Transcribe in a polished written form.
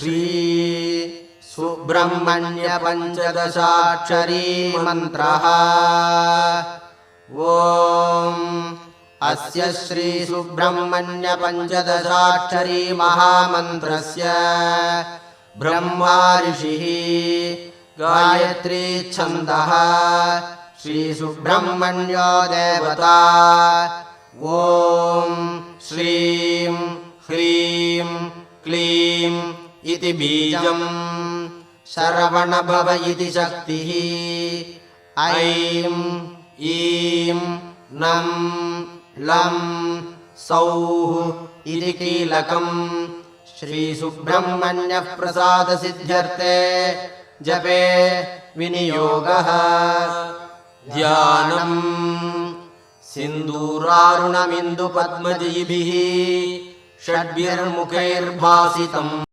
श्री सुब्रह्मण्य पंचदशाक्षरी मंत्रः। ओम अस्य श्री सुब्रह्मण्य पंचदशाक्षरी महामन्त्रस्य ब्रह्मा ऋषिः गायत्री छन्दः श्री सुब्रह्मण्यो देवता। ओम श्रीं ह्रीं क्लीं इति बीजं शरवण भव इति शक्तिः। ऐं ईं नं लं सौः इति कीलकं श्री सुब्रह्मण्य प्रसाद सिद्ध्यर्थे जपे विनियोगः। ध्यानं सिन्दूरारुणमिन्दु पद्मजैभिः षड्भिर्मुखैर्भासितम्।